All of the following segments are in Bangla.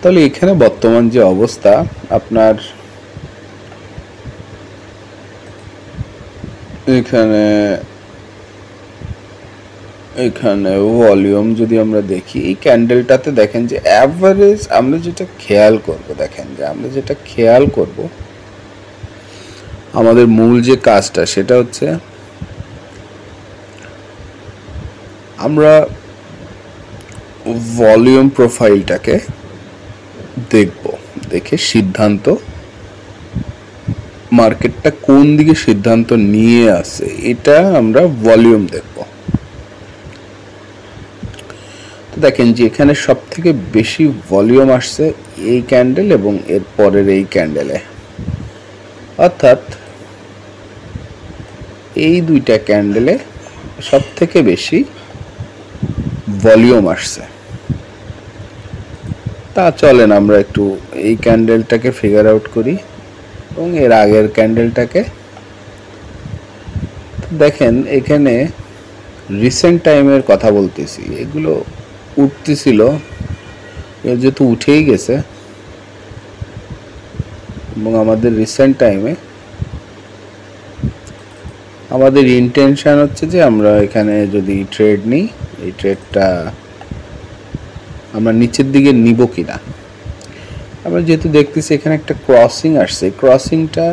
তাহলে এখানে বর্তমান যে অবস্থা আপনার এখানে এখানে ভলিউম যদি আমরা দেখি এই ক্যান্ডেলটাতে দেখেন যে অ্যাভারেজ আমরা যেটা খেয়াল করব, দেখেন যে আমরা যেটা খেয়াল করব আমাদের মূল যে কাজটা সেটা হচ্ছে আমরা ভলিউম প্রোফাইলটাকে দেখব, দেখে সিদ্ধান্ত মার্কেটটা কোন দিকে সিদ্ধান্ত নিয়ে আসে এটা আমরা ভলিউম দেখব। তো দেখেন যে এখানে সব থেকে বেশি ভলিউম আসছে এই ক্যান্ডেল এবং এর পরের এই ক্যান্ডেলে, অর্থাৎ এই দুইটা ক্যান্ডেলে সব থেকে বেশি ভলিউম আসছে। তা চলেন আমরা একটু এই ক্যান্ডেলটাকে ফিগার আউট করি এবং এর আগের ক্যান্ডেলটাকে। দেখেন এখানে রিসেন্ট টাইমের কথা বলতেছি, এগুলো উঠতেছিল, যেহেতু উঠেই গেছে এবং আমাদের রিসেন্ট টাইমে আমাদের ইন্টেনশন হচ্ছে যে আমরা এখানে যদি ট্রেড নিই, এই ট্রেডটা আমরা নিচের দিকে নিব কিনা। আমরা যেহেতু দেখতেছি এখানে একটা ক্রসিং আসছে, ক্রসিংটা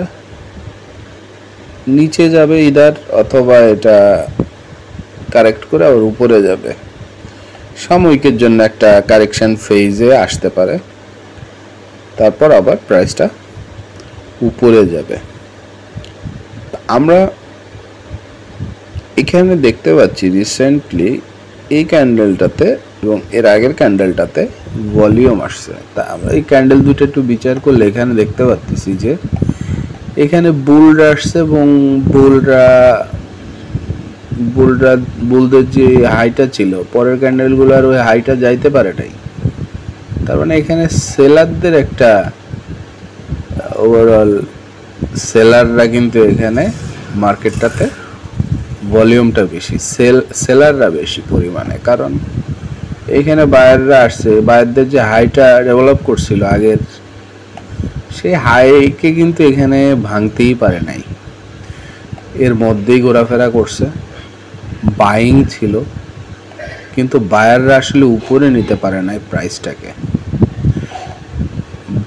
নিচে যাবে ইদার, অথবা এটা কারেক্ট করে আবার উপরে যাবে, সাময়িকের জন্য একটা কারেকশন ফেজে আসতে পারে, তারপর আবার প্রাইসটা উপরে যাবে। আমরা এখানে দেখতে পাচ্ছি রিসেন্টলি এই ক্যান্ডেলটাতে এবং এর আগের ক্যান্ডেলটাতে ভলিউম আসছে। তা আমরা এই ক্যান্ডেল দুটো একটু বিচার করলে এখানে দেখতে পাচ্ছি যে এখানে বুলরা আসছে এবং বুলদের যে হাইটা ছিল পরের ক্যান্ডেলগুলো আর ওই হাইটা যাইতে পারেটাই, তার মানে এখানে সেলারদের একটা ওভারঅল সেলাররা কিন্তু এখানে মার্কেটটাতে ভলিউমটা বেশি, সেলাররা বেশি পরিমাণে, কারণ এইখানে বায়াররা আসছে, বায়ারদের যে হাইটা ডেভেলপ করছিল আগের সেই হাইকে কিন্তু এখানে ভাঙতেই পারে নাই, এর মধ্যেই ঘোরাফেরা করছে, বাইং ছিল কিন্তু বায়াররা আসলে উপরে নিতে পারে নাই প্রাইসটাকে,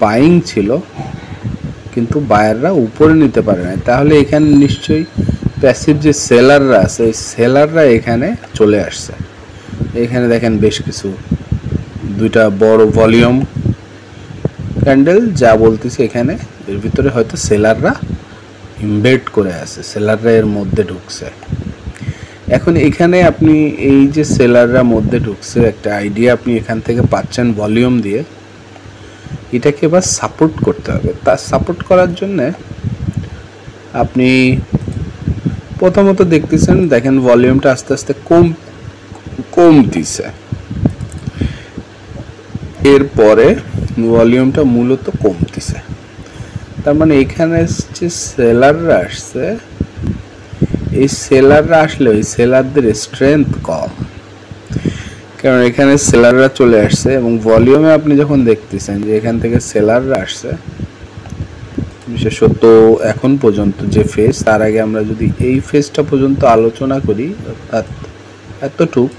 বাইং ছিল কিন্তু বায়াররা উপরে নিতে পারে নাই। তাহলে এখানে নিশ্চয়ই প্যাসিভ যে সেলাররা আছে ওই সেলাররা এখানে চলে আসছে। এখানে দেখেন বেশ কিছু দুইটা বড় ভলিউম ক্যান্ডেল, যা বলতেছে এখানে এর ভিতরে হয়তো সেলাররা ইমবেড করে আছে, সেলাররা এর মধ্যে ঢুকছে। এখন এখানে আপনি এই যে সেলাররা মধ্যে ঢুকছে একটা আইডিয়া আপনি এখান থেকে পাচ্ছেন ভলিউম দিয়ে, এটাকে এবার সাপোর্ট করতে হবে। তা সাপোর্ট করার জন্য আপনি প্রথমত দেখতেছেন, দেখেন ভলিউমটা আস্তে আস্তে কমতিছে, এরপরে ভলিউমটা মূলত কমতিছে, তার মানে এখানে যে সেলাররা আসছে এই সেলাররা আসলে ওই সেলারদের স্ট্রেংথ কম, কারণ এখানে সেলাররা চলে আসছে এবং ভলিউমে আপনি যখন দেখতেছেন যে এখান থেকে সেলাররা আসছে, বিশেষত এখন পর্যন্ত যে ফেজ, তার আগে আমরা যদি এই ফেজটা পর্যন্ত আলোচনা করি, অর্থাৎ এতটুক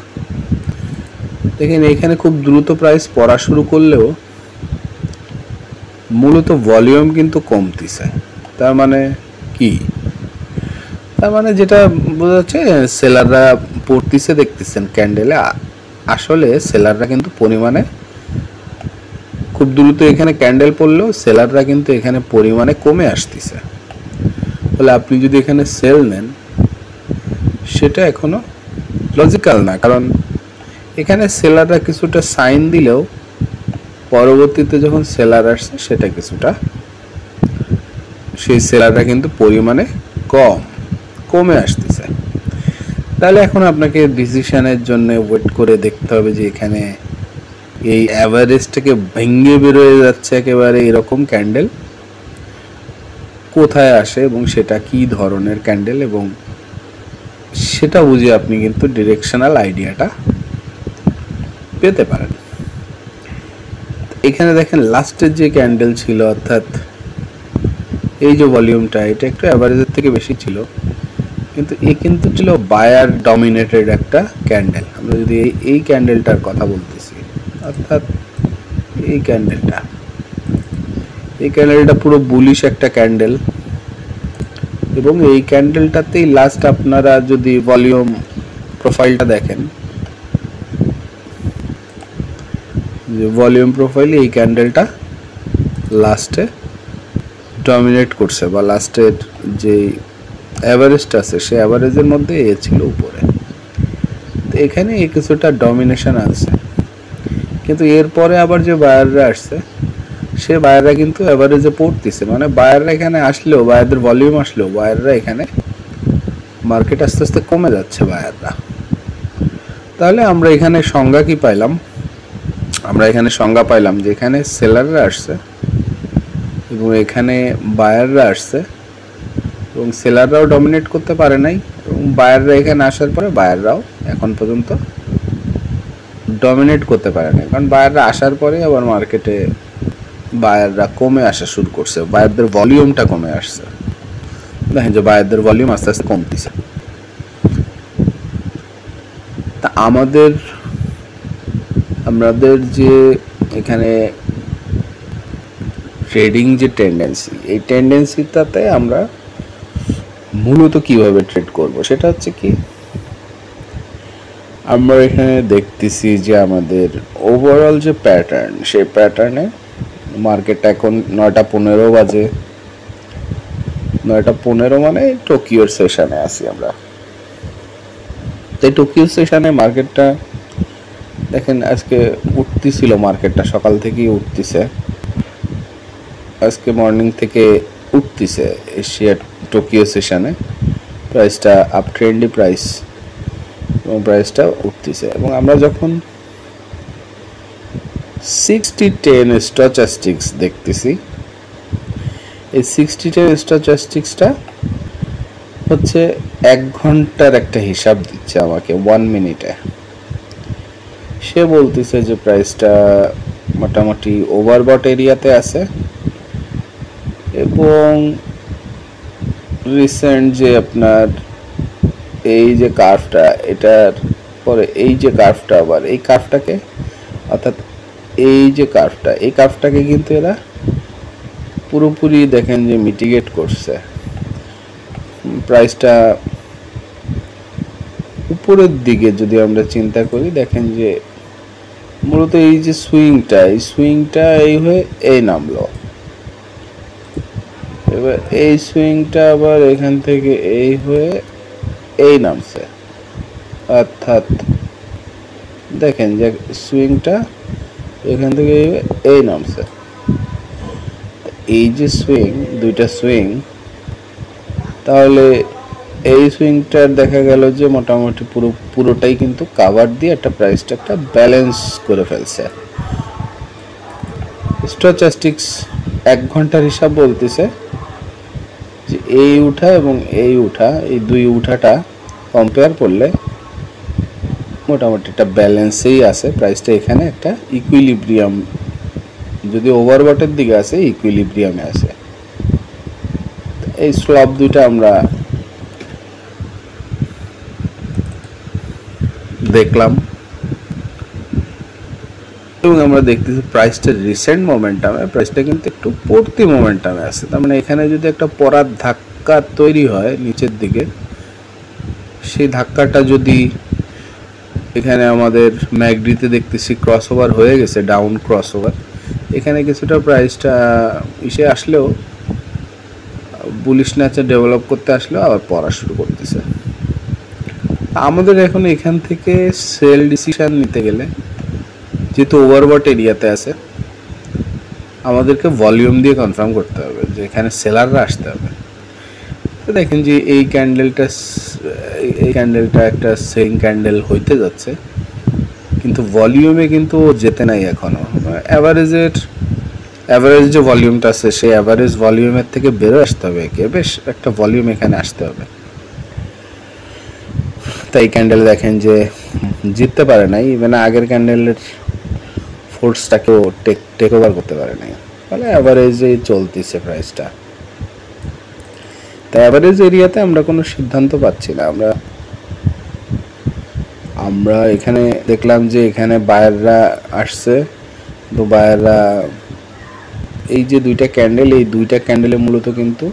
দেখেন এখানে খুব দ্রুত প্রাইস পড়া শুরু করলেও মূলত ভলিউম কিন্তু কমতিছে। তার মানে কি? তার মানে যেটা বোঝা যাচ্ছে সেলাররা পড়তিছে, দেখতেছেন ক্যান্ডেলে আসলে সেলাররা কিন্তু পরিমাণে খুব দ্রুত এখানে ক্যান্ডেল পড়লেও সেলাররা কিন্তু এখানে পরিমাণে কমে আসতেছে। তাহলে আপনি যদি এখানে সেল নেন সেটা এখনো লজিক্যাল না, কারণ এখানে সেলাররা কিছুটা সাইন দিলেও পরবর্তীতে যখন সেলার আসছে সেটা কিছুটা সেই সেলাররা কিন্তু পরিমাণে কমে আসতেছে। তাহলে এখন আপনাকে ডিসিশনের জন্য ওয়েট করে দেখতে হবে যে এখানে এই অ্যাভারেজটাকে ভেঙে বেরোয় যাচ্ছে একেবারে এরকম ক্যান্ডেল কোথায় আসে এবং সেটা কি ধরনের ক্যান্ডেল, এবং সেটা বুঝে আপনি কিন্তু ডিরেকশনাল আইডিয়াটা পেতে পারেন। এখানে দেখেন লাস্টের যে ক্যান্ডেল ছিল, অর্থাৎ এই যে ভলিউমটা, এটা একটু অ্যাভারেজের থেকে বেশি ছিল, কিন্তু কিন্তু ছিল বায়ার ডমিনেটেড একটা ক্যান্ডেল। আমরা যদি এই ক্যান্ডেলটার কথা বলতেছি, অর্থাৎ এই ক্যান্ডেলটা পুরো বুলিশ একটা ক্যান্ডেল, এবং এই ক্যান্ডেলটাতেই লাস্ট আপনারা যদি ভলিউম প্রোফাইলটা দেখেন, যে ভলিউম প্রোফাইলে এই ক্যান্ডেলটা লাস্টে ডমিনেট করছে, বা লাস্টের যে অ্যাভারেজটা আছে সে অ্যাভারেজের মধ্যে এ ছিল উপরে। তো এখানে কিছুটা ডমিনেশন আছে, কিন্তু এরপরে আবার যে বায়াররা আসছে, সে বায়াররা কিন্তু অ্যাভারেজে পড়তেছে, মানে বায়াররা এখানে আসলেও, বায়ারদের ভলিউম আসলেও বায়াররা এখানে মার্কেট আস্তে আস্তে কমে যাচ্ছে বায়াররা। তাহলে আমরা এখানে সংজ্ঞা কি পাইলাম? আমরা এখানে সংজ্ঞা পাইলাম যে এখানে সেলাররা আসছে এবং এখানে বায়াররা আসছে, এবং সেলাররাও ডমিনেট করতে পারে নাই, এবং বায়াররা এখানে আসার পরে বায়াররাও এখন পর্যন্ত ডমিনেট করতে পারে নাই, কারণ বায়াররা আসার পরে আবার মার্কেটে বায়াররা কমে আসা শুরু করছে, বায়ারদের ভলিউমটা কমে আসছে। দেখেন যে বায়ারদের ভলিউম আস্তে আস্তে কমতেছে। তা আমাদের যে এখানে ট্রেডিং যে টেন্ডেন্সি, এই টেন্ডেন্সিটাতে আমরা মূলত কিভাবে ট্রেড করব, সেটা হচ্ছে কি, আমরা এখানে দেখতেছি যে আমাদের ওভারঅল যে প্যাটার্ন, সেই প্যাটার্নে মার্কেট এখন 9:15 বাজে। 9:15 মানে টোকিওর সেশনে আছি আমরা। তাই টোকিও সেশনে মার্কেটটা দেখেন আজকে উঠতেছিল, মার্কেটটা সকাল থেকেই উঠতেছে, আজকে মর্নিং থেকে উঠতেছে এশিয়া টোকিও সেশনে। প্রাইসটা আপ ট্রেন্ডি প্রাইস, এবং প্রাইসটা উঠতেছে। এবং আমরা যখন 60-10 স্ট্যাটিস্টিক্স দেখতেছি, এই 60-10 স্ট্যাটিস্টিক্সটা হচ্ছে 1 ঘন্টার একটা হিসাব দিচ্ছে আমাকে 1 মিনিটে। সে বলতেছে যে প্রাইসটা মোটামুটি ওভারবট এরিয়াতে আছে, এবং রিসেন্ট যে আপনার এই যে কার্ভটা, এটার পরে এই যে কার্ভটা, আবার এই কার্ভটাকে, অর্থাৎ এই যে কার্ভটা, এই কার্ভটাকে কিন্তু এরা পুরোপুরি দেখেন যে মিটিগেট করছে। প্রাইসটা উপরের দিকে যদি আমরা চিন্তা করি, দেখেন যে মূলত এই যে সুইংটা, এই সুইংটা এই হয়ে এই নামলো, এবার এই সুইংটা আবার এখান থেকে এই হয়ে এই নামছে, অর্থাৎ দেখেন যে সুইংটা এখান থেকে এই নামছে। এই যে সুইং, দুইটা সুইং, তাহলে এই সুইংটার দেখা গেল যে মোটামুটি পুরোটাই কিন্তু কাভার দিয়ে একটা প্রাইসটা একটা ব্যালেন্স করে ফেলছে। স্ট্যাটিস্টিক্স 1 ঘন্টার হিসাব বলতেছে যে এই উঠা এবং এই উঠা, এই দুই উঠাটা কম্পেয়ার করলে মোটামুটি একটা ব্যালেন্সেই আছে প্রাইসটা, এখানে একটা ইকুইলিব্রিয়াম, যদি ওভারবটের দিকে আছে ইকুইলিব্রিয়ামে আছে। এই স্লপ দুইটা আমরা দেখলাম, এবং আমরা দেখতেছি প্রাইসটার রিসেন্ট মোমেন্টামে প্রাইসটা কিন্তু একটু পড়তি মোমেন্টামে আছে। তার মানে এখানে যদি একটা পড়ার ধাক্কা তৈরি হয় নিচের দিকে, সেই ধাক্কাটা যদি এখানে আমাদের ম্যাকডিতে দেখতেছি ক্রসওভার হয়ে গেছে, ডাউন ক্রসওভার, এখানে কিছুটা প্রাইসটা এসে আসলেও বুলিশ ন্যাচার ডেভেলপ করতে আসলেও আবার পড়া শুরু করতেছে। আমাদের এখন এখান থেকে সেল ডিসিশন নিতে গেলে, যেহেতু ওভারবট এরিয়াতে আছে, আমাদেরকে ভলিউম দিয়ে কনফার্ম করতে হবে যে এখানে সেলাররা আসতে হবে। তো দেখেন যে এই ক্যান্ডেলটা একটা সেলিং ক্যান্ডেল হইতে যাচ্ছে, কিন্তু ভলিউমে কিন্তু যেতে নাই এখনো। অ্যাভারেজ যে ভলিউমটা আছে, সেই অ্যাভারেজ ভলিউমের থেকে বেরো আসতে হবে, বেশ একটা ভলিউম এখানে আসতে হবে। তাই ক্যান্ডেল দেখেন যে জিততে পারে নাই, ইভেন আগের ক্যান্ডেলের ফোর্সটাকেও টেক ওভার করতে পারে নাই, তাহলে অ্যাভারেজেই চলতেছে প্রাইসটা। তা অ্যাভারেজ এরিয়াতে আমরা কোনো সিদ্ধান্ত পাচ্ছি না। আমরা এখানে দেখলাম যে এখানে বায়াররা আসছে, তো বায়াররা এই যে দুইটা ক্যান্ডেল, এই দুইটা ক্যান্ডেলে মূলত কিন্তু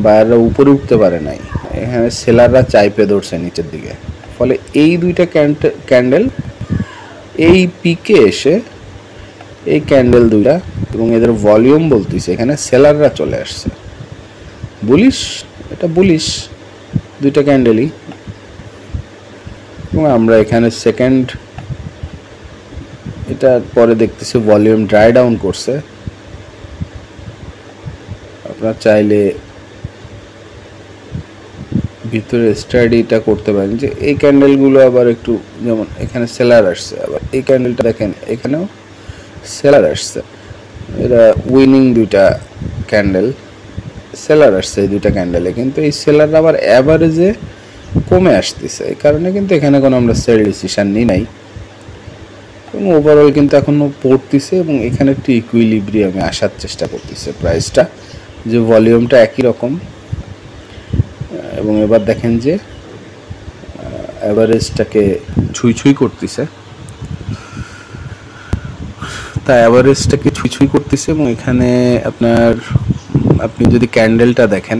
বায়াররা উপরে উঠতে পারে নাই, এখানে সেলাররা চাইপে ধরছে নিচের দিকে। ফলে এই দুইটা ক্যান্ডেল এই পিকে এসে এই ক্যান্ডেল দুইটা এবং এদের ভলিউম বলতেছে এখানে সেলাররা চলে আসছে, বুলিশ, এটা বুলিশ দুইটা ক্যান্ডেলই। এবং আমরা এখানে সেকেন্ড এটা পরে দেখতেছি ভলিউম ড্রাই ডাউন করছে। আপনারা চাইলে ভিতরে স্টাডিটা করতে পারেন যে এই ক্যান্ডেলগুলো আবার একটু, যেমন এখানে সেলার আসছে, আবার এই ক্যান্ডেলটা দেখেন এখানেও সেলার আসছে, এরা উইনিং দুইটা ক্যান্ডেল সেলার আসছে এই দুইটা ক্যান্ডেলে, কিন্তু এই সেলার আবার অ্যাভারেজে কমে আসতেছে, এই কারণে কিন্তু এখানে কোনো আমরা সেল ডিসিশন নিই নাই এবং ওভারঅল কিন্তু এখনো পড়তেছে এবং এখানে একটু ইকুইলিব্রিয়ামে আসার চেষ্টা করতেছে প্রাইসটা, যে ভলিউমটা একই রকম। এবং এবার দেখেন যে অ্যাভারেজটাকে ছুঁই করতেছে, তা অ্যাভারেজটাকে ছুঁই করতেছে এবং এখানে আপনি যদি ক্যান্ডেলটা দেখেন,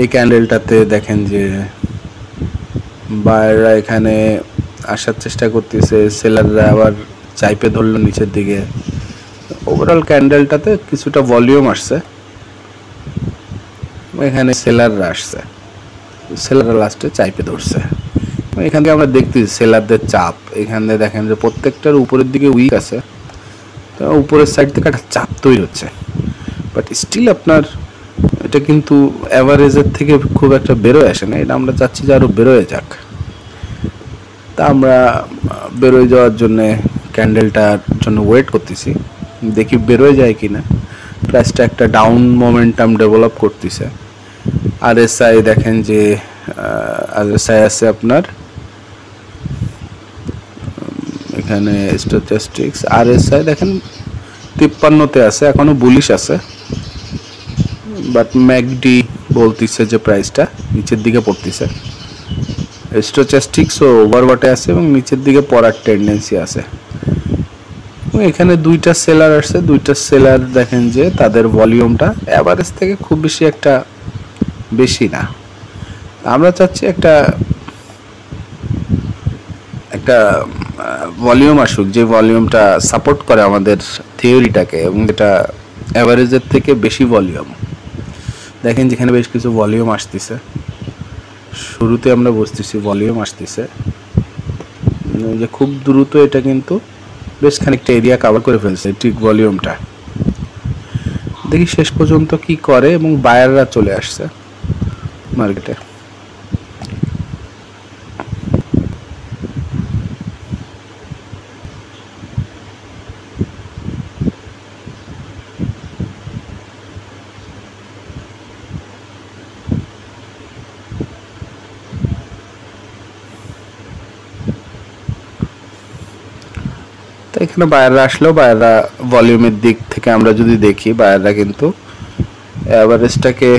এই ক্যান্ডেলটাতে দেখেন যে বায়াররা এখানে আসার চেষ্টা করতেছে, সেলাররা আবার চাইপে ধরলো নিচের দিকে। ওভারঅল ক্যান্ডেলটাতে কিছুটা ভলিউম আসছে, এখানে সেলাররা আসছে, সেলাররা লাস্টে চাইপে ধরছে। এখান থেকে আমরা দেখতেছি সেলারদের চাপ, এখানে দেখেন যে প্রত্যেকটার উপরের দিকে উইক আছে, তো উপরের সাইড থেকে একটা চাপ তৈরি হচ্ছে, বাট স্টিল আপনার এটা কিন্তু অ্যাভারেজের থেকে খুব একটা বেরোয় আসে না, এটা আমরা চাচ্ছি যে আরও বেরোয় যাক। তা আমরা বেরোয় যাওয়ার জন্যে ক্যান্ডেলটার জন্য ওয়েট করতেছি, দেখি বেরোয় যায় কি না। প্রাইসটা একটা ডাউন মোমেন্টাম ডেভেলপ করতেছে। আরএসআই দেখেন যে আরএসআই আছে আপনার এখানে স্ট্যাটিস্টিক্স, আরএসআই দেখেন 53তে আছে, এখনো বুলিশ আছে, বাট ম্যাকডি বলতেছে যে প্রাইসটা নিচের দিকে পড়তেছে। স্ট্যাটিস্টিক্সও ওভারবটে আছে এবং নিচের দিকে পড়ার টেন্ডেন্সি আছে। এখানে দুইটা সেলার আসছে, দুইটা সেলার দেখেন যে তাদের ভলিউমটা অ্যাভারেজ থেকে খুব বেশি একটা বেশি না। আমরা চাচ্ছি একটা ভলিউম আসুক, যে ভলিউমটা সাপোর্ট করে আমাদের থিওরিটাকে এবং যেটা অ্যাভারেজের থেকে বেশি ভলিউম। দেখেন যেখানে বেশ কিছু ভলিউম আসতেছে, শুরুতে আমরা বুঝতেছি ভলিউম আসতেছে যে খুব দ্রুত, এটা কিন্তু বেশ খানিকটা এরিয়া কভার করে ফেলছে ঠিক ভলিউমটা। দেখি শেষ পর্যন্ত কি করে এবং বায়াররা চলে আসছে মার্কেটে। এখানে বায়াররা আসলেও বায়াররা ভলিউমের দিক থেকে আমরা যদি দেখি, বায়াররা কিন্তু অ্যাভারেজটাকে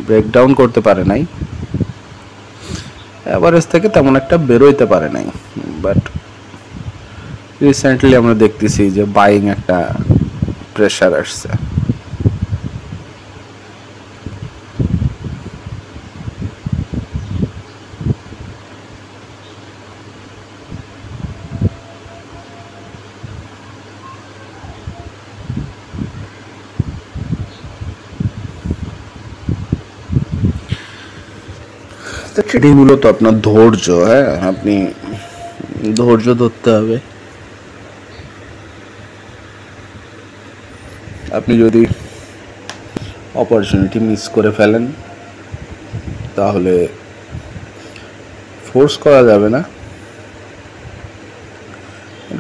ব্রেকডাউন করতে পারে নাই, অ্যাভারেজ থেকে তেমন একটা বেরোইতে পারে নাই। বাট রিসেন্টলি আমরা দেখতেছি যে বাইং একটা প্রেশার আসছে। ট্রেডিং মূলত আপনার ধৈর্য, হ্যাঁ, আপনি ধৈর্য ধরতে হবে। আপনি যদি অপরচুনিটি মিস করে ফেলেন তাহলে ফোর্স করা যাবে না।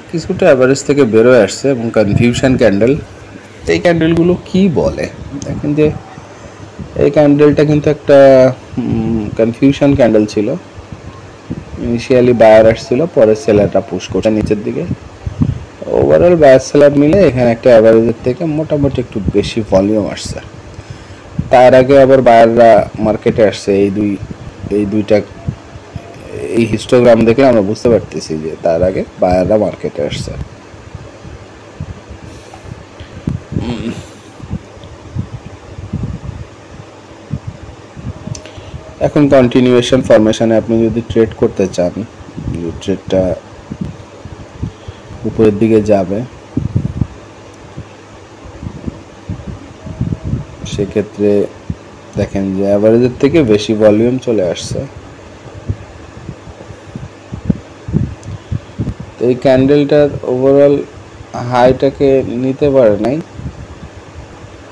কিছুটা অ্যাভারেজ থেকে বেরোয় আসছে এবং কনফিউশন ক্যান্ডেল, এই ক্যান্ডেলগুলো কি বলে দেখেন যে এই ক্যান্ডেলটা কিন্তু একটা কনফিউশন ক্যান্ডেল ছিল, ইনিশিয়ালি বায়ার আসছিল, পরে সেলারটা পুশ করছে নিচের দিকে। ওভারঅল বায়ার সেলার মিলে এখানে একটা অ্যাভারেজের থেকে মোটামুটি একটু বেশি ভলিউম আসছে। তার আগে আবার বায়াররা মার্কেটে আসছে। এই দুইটা এই হিস্টোগ্রাম দেখলে আমরা বুঝতে পারতেছি যে তার আগে বায়াররা মার্কেটে আসছে। এখন কন্টিনিউয়েশন ফরমেশনে আপনি যদি ট্রেড করতে চান, ট্রেডটা উপরের দিকে যাবে, সেক্ষেত্রে দেখেন যে অ্যাভারেজের থেকে বেশি ভলিউম চলে আসছে। তো এই ক্যান্ডেলটার ওভারঅল হাইটাকে নিতে পারে নাই।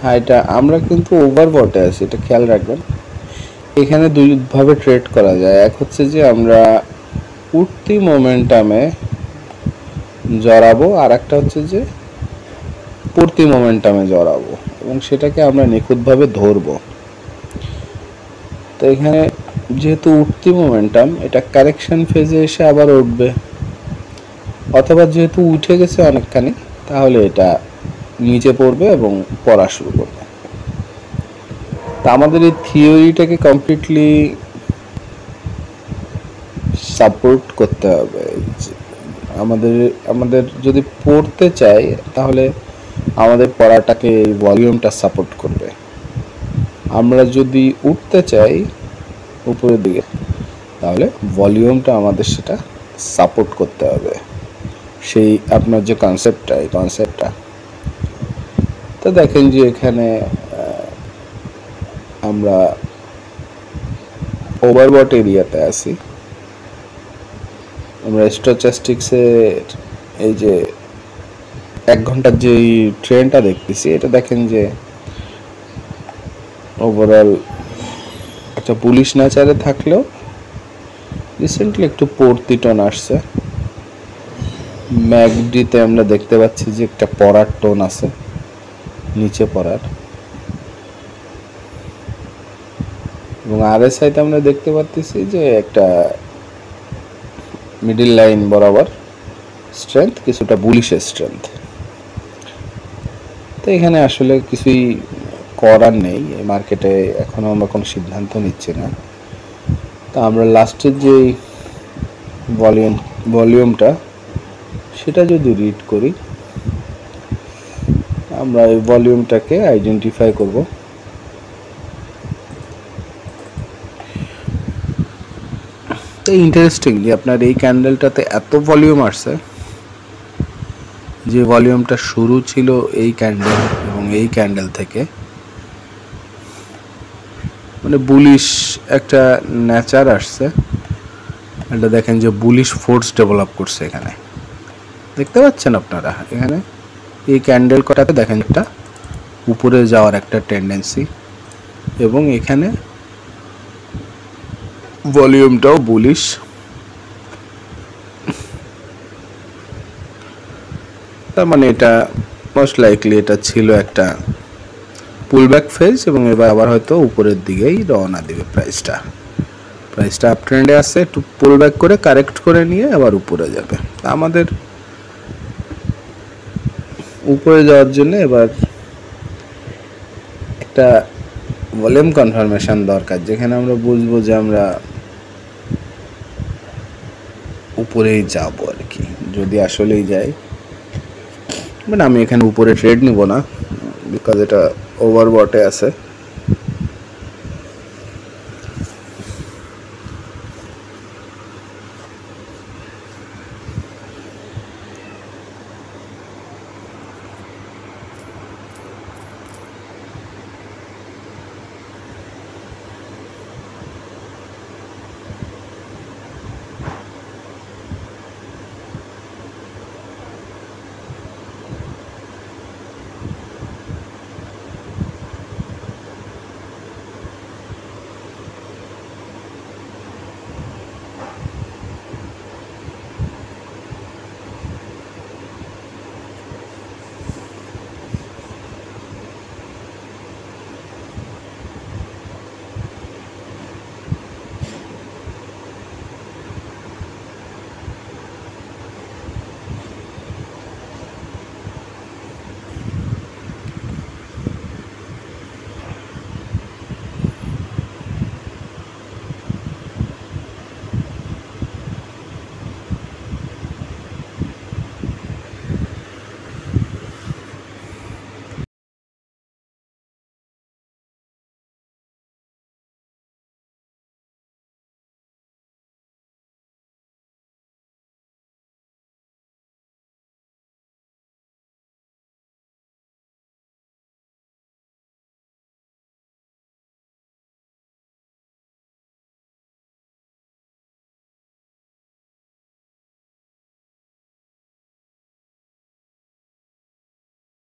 হাইটা আমরা কিন্তু ওভারবটে আছি, এটা খেয়াল রাখবেন। এখানে দুইভাবে ট্রেড করা যায়। এক হচ্ছে যে আমরা উঠতি মোমেন্টামে জড়াবো, আর একটা হচ্ছে যে পড়তি মোমেন্টামে জড়াবো এবং সেটাকে আমরা নিখুঁতভাবে ধরবো। তো এখানে যেহেতু উঠতি মোমেন্টাম, এটা কারেকশন ফেজে এসে আবার উঠবে, অথবা যেহেতু উঠে গেছে অনেকখানি, তাহলে এটা নিচে পড়বে এবং পড়া শুরু করবে। তা আমাদের এই থিওরিটাকে কমপ্লিটলি সাপোর্ট করতে হবে। আমাদের যদি পড়তে চাই, তাহলে আমাদের পড়াটাকে এই ভলিউমটা সাপোর্ট করবে। আমরা যদি উঠতে চাই উপরের দিকে, তাহলে ভলিউমটা আমাদের সেটা সাপোর্ট করতে হবে। সেই আপনার যে কনসেপ্টটা, এই কনসেপ্টটা তো দেখেন যে এখানে আমরা ওভারবট এরিয়াতে আছি। আমরা স্টোচাস্টিক্সে এই যে 1 ঘন্টার যে ট্রেন্ডটা দেখতেছি, এটা দেখেন যে ওভারঅল একটা বুলিশ নেচারে থাকলেও রিসেন্টলি একটু পড়তি টোন আসছে। ম্যাকডিতে আমরা দেখতে পাচ্ছি যে একটা পড়ার টোন আছে, নিচে পড়ার, এবং আরএসআইতে আমরা দেখতে পাচ্ছি যে একটা মিডল লাইন বরাবর স্ট্রেংথ, কিছুটা বুলিশের স্ট্রেংথ। তো এখানে আসলে কিছুই করার নেই, এই মার্কেটে এখনও আমরা কোনো সিদ্ধান্ত নিচ্ছি না। তো আমরা লাস্টের যে ভলিউমটা সেটা যদি রিড করি, আমরা এই ভলিউমটাকে আইডেন্টিফাই করব। তো ইন্টারেস্টিংলি আপনার এই ক্যান্ডেলটাতে এত ভলিউম আসছে, যে ভলিউমটা শুরু ছিল এই ক্যান্ডেল এবং এই ক্যান্ডেল থেকে, মানে বুলিশ একটা নেচার আসছে। এটা দেখেন যে বুলিশ ফোর্স ডেভেলপ করছে এখানে, দেখতে পাচ্ছেন আপনারা। এখানে এই ক্যান্ডেল কটাতে দেখেন একটা উপরে যাওয়ার একটা টেন্ডেন্সি, এবং এখানে ভলিউমটাও বুলিশ। তার মানে এটা মোস্ট লাইকলি এটা ছিল একটা পুলব্যাক ফেজ, এবং এবার আবার হয়তো উপরের দিকেই রওনা দেবে। প্রাইসটা আপ ট্রেন্ডে আছে, একটু পুলব্যাক করে কারেক্ট করে নিয়ে আবার উপরে যাবে। আমাদের উপরে যাওয়ার জন্য এবার একটা ভলিউম কনফার্মেশন দরকার, যেখানে আমরা বুঝবো যে আমরা উপরেই যাব আর কি। যদি আসলেই যাই, মানে আমি এখানে উপরে ট্রেড নিব না, বিকজ এটা ওভারবটে আছে।